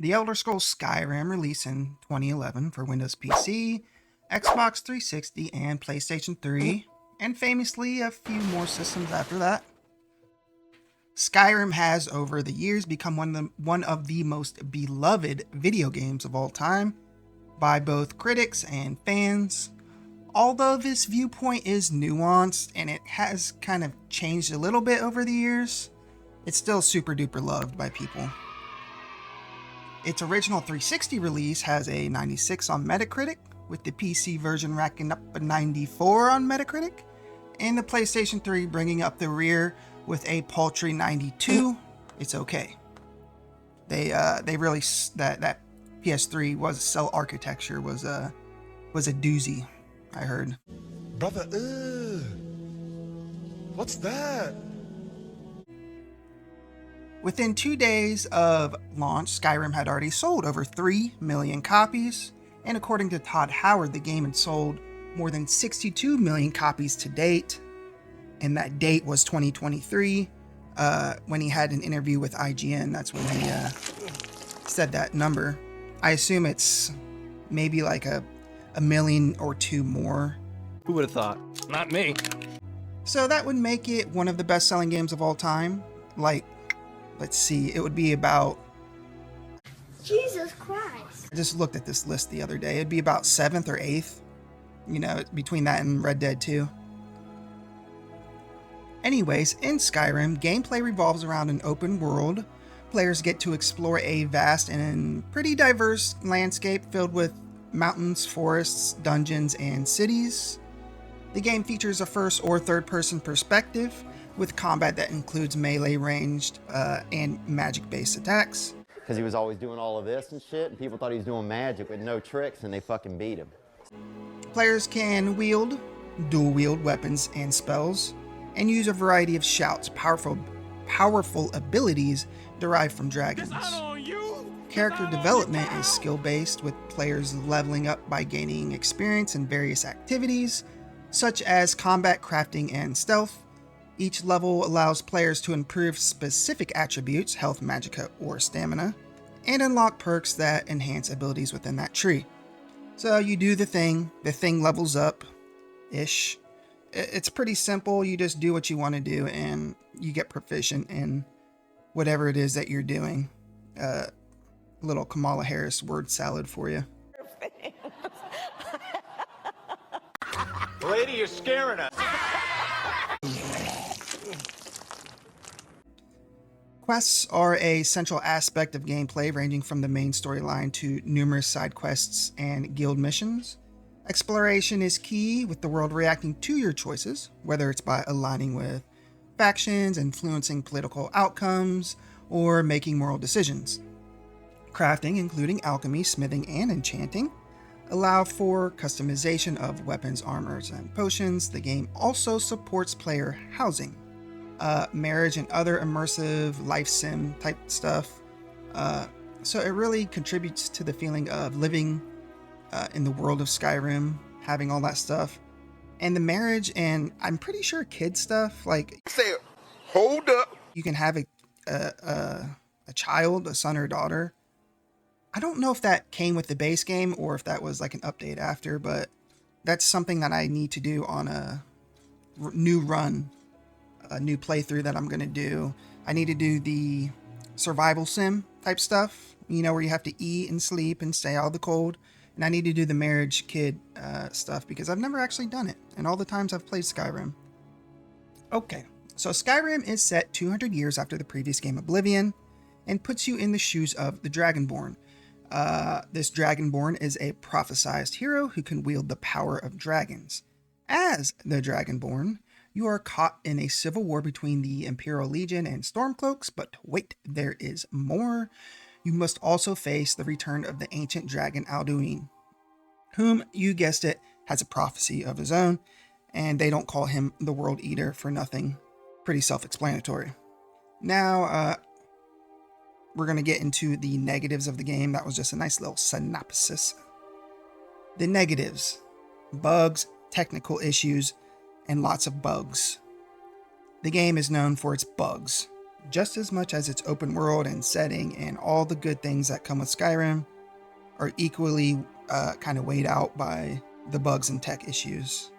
The Elder Scrolls Skyrim released in 2011 for Windows PC, Xbox 360, and PlayStation 3, and famously a few more systems after that. Skyrim has, over the years, become one of the most beloved video games of all time by both critics and fans. Although this viewpoint is nuanced and it has kind of changed a little bit over the years, it's still super duper loved by people. Its original 360 release has a 96 on Metacritic, with the PC version racking up a 94 on Metacritic, and the PlayStation 3 bringing up the rear with a paltry 92. It's okay. They really that PS3 cell architecture was a doozy, I heard. Brother, what's that? Within 2 days of launch, Skyrim had already sold over 3 million copies, and according to Todd Howard, the game had sold more than 62 million copies to date, and that date was 2023. When he had an interview with IGN, that's when he said that number. I assume it's maybe like a million or two more. Who would have thought? Not me. So that would make it one of the best-selling games of all time. Like, let's see, it would be about... Jesus Christ. I just looked at this list the other day. It'd be about 7th or 8th, between that and Red Dead 2. Anyways, in Skyrim, gameplay revolves around an open world. Players get to explore a vast and pretty diverse landscape filled with mountains, forests, dungeons, and cities. The game features a first or third-person perspective, with combat that includes melee ranged and magic-based attacks. Because he was always doing all of this and shit, and people thought he was doing magic with no tricks, and they fucking beat him. Players can dual-wield weapons and spells, and use a variety of shouts, powerful abilities derived from dragons. Character development is skill-based, with players leveling up by gaining experience in various activities, such as combat, crafting, and stealth. Each level allows players to improve specific attributes, health, magicka, or stamina, and unlock perks that enhance abilities within that tree. So you do the thing levels up-ish. It's pretty simple. You just do what you want to do and you get proficient in whatever it is that you're doing. Little Kamala Harris word salad for you. Lady, you're scaring us. Quests are a central aspect of gameplay, ranging from the main storyline to numerous side quests and guild missions. Exploration is key, with the world reacting to your choices, whether it's by aligning with factions, influencing political outcomes, or making moral decisions. Crafting, including alchemy, smithing, and enchanting, allow for customization of weapons, armors, and potions. The game also supports player housing, marriage, and other immersive life sim type stuff. So it really contributes to the feeling of living in the world of Skyrim, having all that stuff. And the marriage and I'm pretty sure kid stuff, like... Say, hold up. You can have a child, a son or daughter. I don't know if that came with the base game or if that was like an update after, but that's something that I need to do on a new run, a new playthrough that I'm going to do. I need to do the survival sim type stuff, where you have to eat and sleep and stay out of the cold. And I need to do the marriage kid stuff because I've never actually done it. And all the times I've played Skyrim. Okay, so Skyrim is set 200 years after the previous game Oblivion and puts you in the shoes of the Dragonborn. This Dragonborn is a prophesized hero who can wield the power of dragons. As the Dragonborn, you are caught in a civil war between the Imperial Legion and Stormcloaks, but wait, there is more. You must also face the return of the ancient dragon Alduin, whom, you guessed it, has a prophecy of his own, and they don't call him the World Eater for nothing. Pretty self-explanatory. Now, we're going to get into the negatives of the game. That was just a nice little synopsis. The negatives: bugs, technical issues, and lots of bugs. The game is known for its bugs. just as much as its open world and setting and all the good things that come with Skyrim, are equally kind of weighed out by the bugs and tech issues.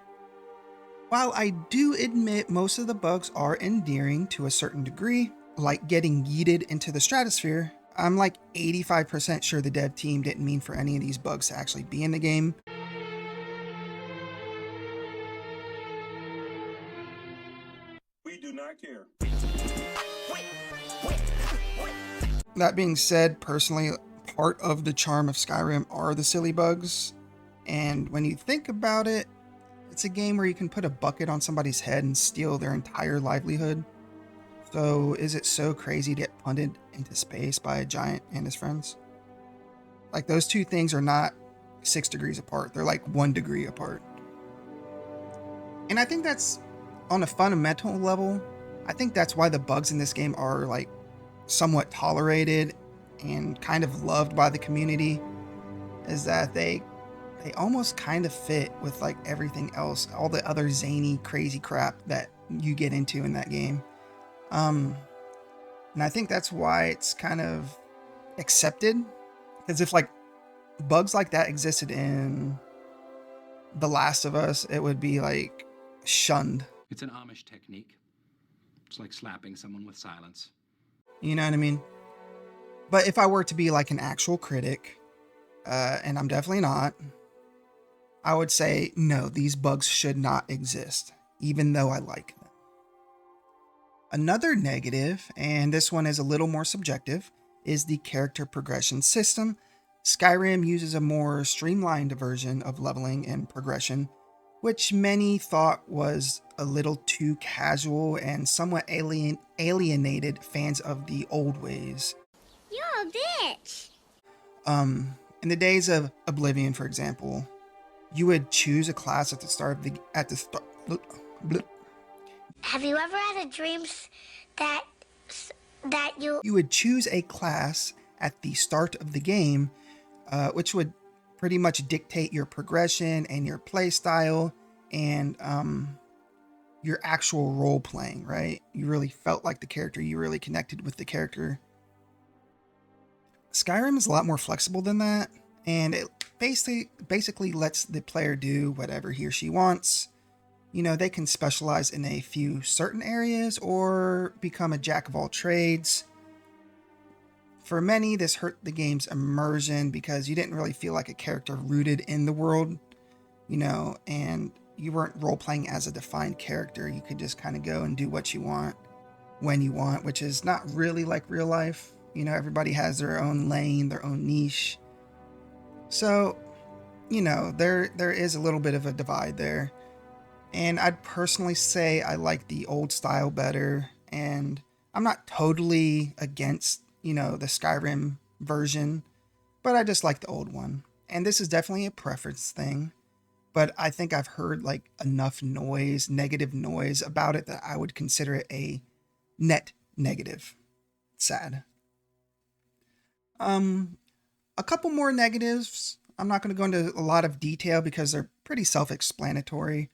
While I do admit most of the bugs are endearing to a certain degree, like getting yeeted into the stratosphere, I'm like 85% sure the dev team didn't mean for any of these bugs to actually be in the game. We do not care. That being said, personally, part of the charm of Skyrim are the silly bugs. And when you think about it, it's a game where you can put a bucket on somebody's head and steal their entire livelihood. So is it so crazy to get punted into space by a giant and his friends? Like, those two things are not 6 degrees apart. They're like 1 degree apart. And I think that's, on a fundamental level, I think that's why the bugs in this game are like somewhat tolerated and kind of loved by the community, is that they almost kind of fit with like everything else, all the other zany, crazy crap that you get into in that game. And I think that's why it's kind of accepted, because if like bugs like that existed in The Last of Us, it would be like shunned. It's an Amish technique. It's like slapping someone with silence. You know what I mean? But if I were to be like an actual critic, and I'm definitely not, I would say, no, these bugs should not exist, even though I like them. Another negative, and this one is a little more subjective, is the character progression system. Skyrim uses a more streamlined version of leveling and progression, which many thought was a little too casual and somewhat alienated fans of the old ways. You're a bitch. In the days of Oblivion, for example, you would choose a class at the start. Have you ever had a dream that you... You would choose a class at the start of the game, which would pretty much dictate your progression and your play style and your actual role playing, right? You really felt like the character, you really connected with the character. Skyrim is a lot more flexible than that, and it basically lets the player do whatever he or she wants. You know, they can specialize in a few certain areas or become a jack of all trades. For many, this hurt the game's immersion because you didn't really feel like a character rooted in the world, you know, and you weren't role-playing as a defined character. You could just kind of go and do what you want when you want, which is not really like real life. You know, everybody has their own lane, their own niche. So, you know, there is a little bit of a divide there. And I'd personally say I like the old style better. And I'm not totally against, you know, the Skyrim version, but I just like the old one. And this is definitely a preference thing. But I think I've heard like enough noise, negative noise about it that I would consider it a net negative. Sad. A couple more negatives. I'm not going to go into a lot of detail because they're pretty self-explanatory.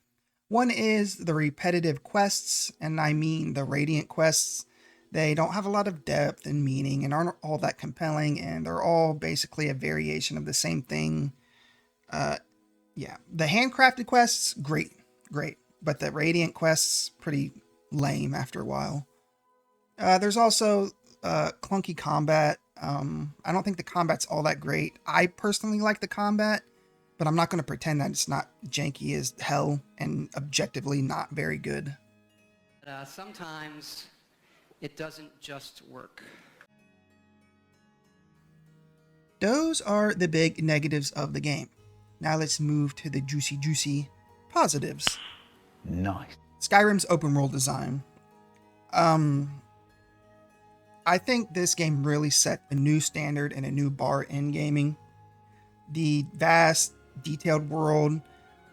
One is the repetitive quests, and I mean the Radiant quests. They don't have a lot of depth and meaning and aren't all that compelling, and they're all basically a variation of the same thing. Yeah, the handcrafted quests, great, but the Radiant quests, pretty lame after a while. There's also clunky combat. I don't think the combat's all that great. I personally like the combat, but I'm not going to pretend that it's not janky as hell and objectively not very good. Sometimes it doesn't just work. Those are the big negatives of the game. Now let's move to the juicy positives. Nice. Skyrim's open world design. I think this game really set a new standard and a new bar in gaming. The vast, detailed world,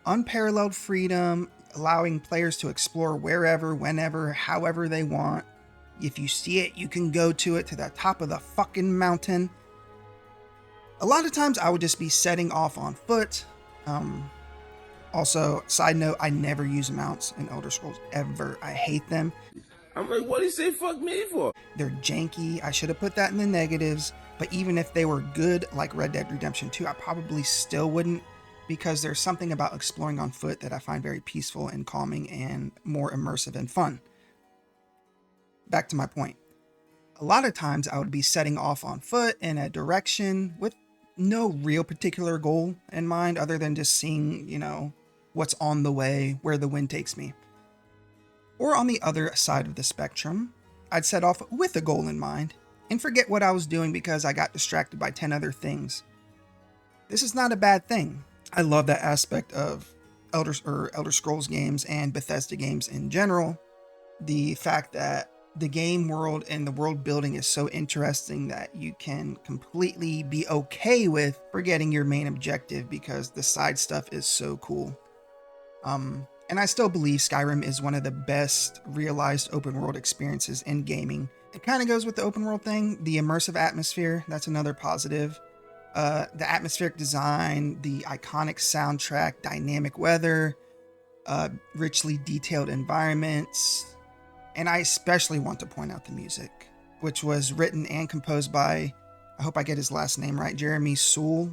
unparalleled freedom, allowing players to explore wherever, whenever, however they want. If you see it, you can go to it, to the top of the fucking mountain. A lot of times I would just be setting off on foot. Also, side note, I never use mounts in Elder Scrolls ever. I hate them. I'm like, what do you say fuck me for? They're janky. I should have put that in the negatives, but even if they were good like Red Dead Redemption 2, I probably still wouldn't, because there's something about exploring on foot that I find very peaceful and calming and more immersive and fun. Back to my point. A lot of times I would be setting off on foot in a direction with no real particular goal in mind other than just seeing, what's on the way, where the wind takes me. Or on the other side of the spectrum, I'd set off with a goal in mind and forget what I was doing because I got distracted by 10 other things. This is not a bad thing. I love that aspect of Elder Scrolls games and Bethesda games in general. The fact that the game world and the world building is so interesting that you can completely be okay with forgetting your main objective because the side stuff is so cool. And I still believe Skyrim is one of the best realized open world experiences in gaming. It kind of goes with the open world thing, the immersive atmosphere, that's another positive. The atmospheric design, the iconic soundtrack, dynamic weather, richly detailed environments. And I especially want to point out the music, which was written and composed by, I hope I get his last name right, Jeremy Soule,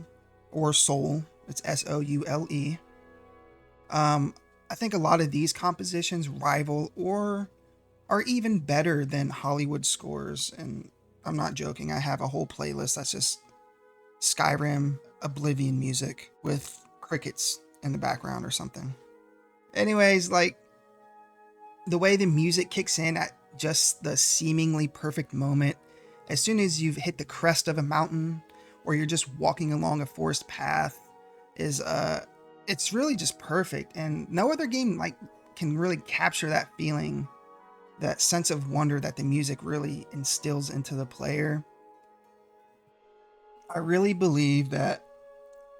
or Soule. It's Soule. I think a lot of these compositions rival or are even better than Hollywood scores. And I'm not joking. I have a whole playlist that's just Skyrim Oblivion music with crickets in the background or something. Anyways, the way the music kicks in at just the seemingly perfect moment, as soon as you've hit the crest of a mountain or you're just walking along a forest path, is it's really just perfect. And no other game can really capture that feeling, that sense of wonder that the music really instills into the player. I really believe that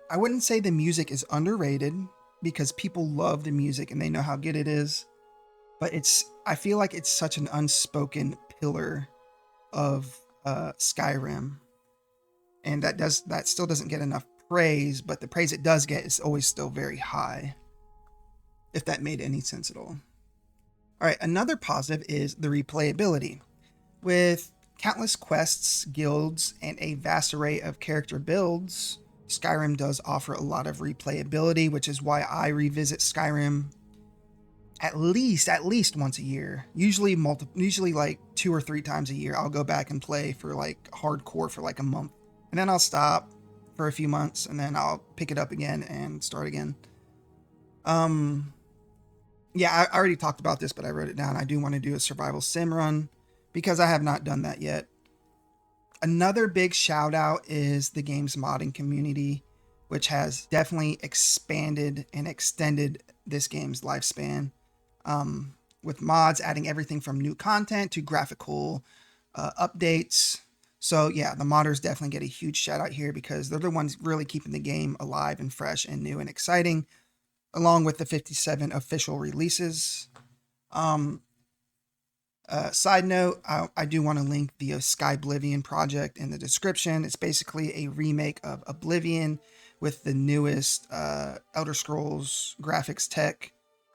I wouldn't say the music is underrated because people love the music and they know how good it is. But I feel like it's such an unspoken pillar of Skyrim. And that still doesn't get enough praise, but the praise it does get is always still very high. If that made any sense at all. All right, another positive is the replayability. With countless quests, guilds, and a vast array of character builds, Skyrim does offer a lot of replayability, which is why I revisit Skyrim at least once a year, usually like 2 or 3 times a year. I'll go back and play for hardcore for a month, and then I'll stop for a few months, and then I'll pick it up again and start again. Yeah, I already talked about this, but I wrote it down. I do want to do a survival sim run because I have not done that yet. Another big shout out is the game's modding community, which has definitely expanded and extended this game's lifespan. With mods adding everything from new content to graphical updates. So yeah, the modders definitely get a huge shout out here because they're the ones really keeping the game alive and fresh and new and exciting, along with the 57 official releases. Side note, I do want to link the Skyblivion project in the description. It's basically a remake of Oblivion with the newest Elder Scrolls graphics tech.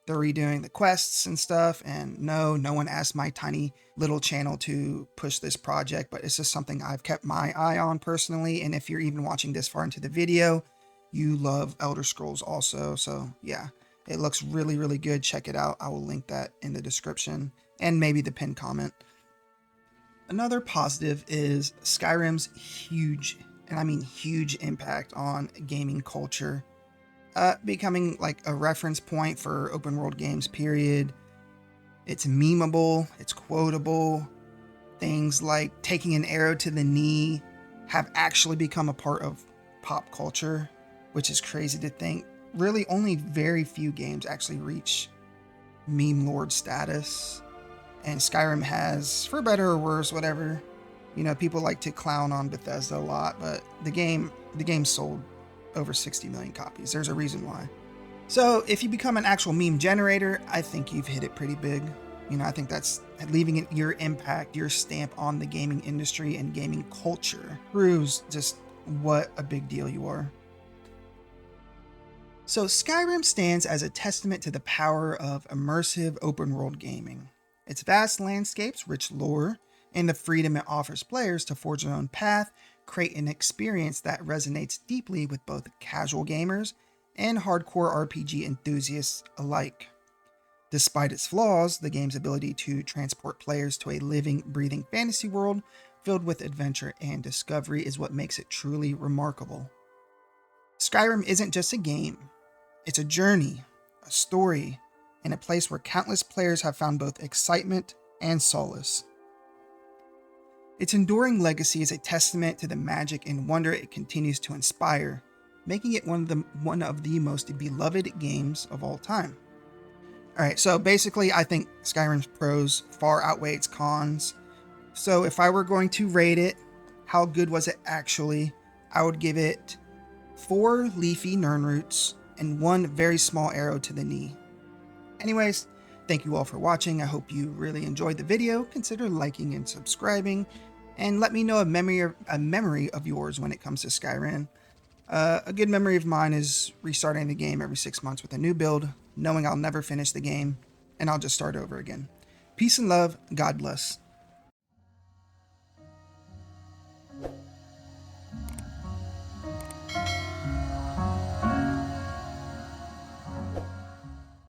They're redoing the quests and stuff, and no one asked my tiny little channel to push this project, but it's just something I've kept my eye on personally. And if you're even watching this far into the video, you love Elder Scrolls also. So yeah, it looks really, really good. Check it out. I will link that in the description and maybe the pinned comment. Another positive is Skyrim's huge, and I mean huge, impact on gaming culture. Becoming a reference point for open world games, period. It's memeable, it's quotable. Things like taking an arrow to the knee have actually become a part of pop culture, which is crazy to think. Really, only very few games actually reach meme lord status. And Skyrim has, for better or worse, whatever. People like to clown on Bethesda a lot, but the game sold over 60 million copies. There's a reason why. So if you become an actual meme generator, I think you've hit it pretty big. I think that's leaving your impact, your stamp on the gaming industry and gaming culture proves just what a big deal you are. So Skyrim stands as a testament to the power of immersive open world gaming. Its vast landscapes, rich lore, and the freedom it offers players to forge their own path create an experience that resonates deeply with both casual gamers and hardcore RPG enthusiasts alike. Despite its flaws, the game's ability to transport players to a living, breathing fantasy world filled with adventure and discovery is what makes it truly remarkable. Skyrim isn't just a game, it's a journey, a story, and a place where countless players have found both excitement and solace. Its enduring legacy is a testament to the magic and wonder it continues to inspire, making it one of the most beloved games of all time. Alright, so basically I think Skyrim's pros far outweigh its cons. So if I were going to rate it, how good was it actually? I would give it 4 leafy nirnroots and 1 very small arrow to the knee. Anyways, thank you all for watching. I hope you really enjoyed the video. Consider liking and subscribing, and let me know a memory of yours when it comes to Skyrim. A good memory of mine is restarting the game every 6 months with a new build, knowing I'll never finish the game, and I'll just start over again. Peace and love. God bless.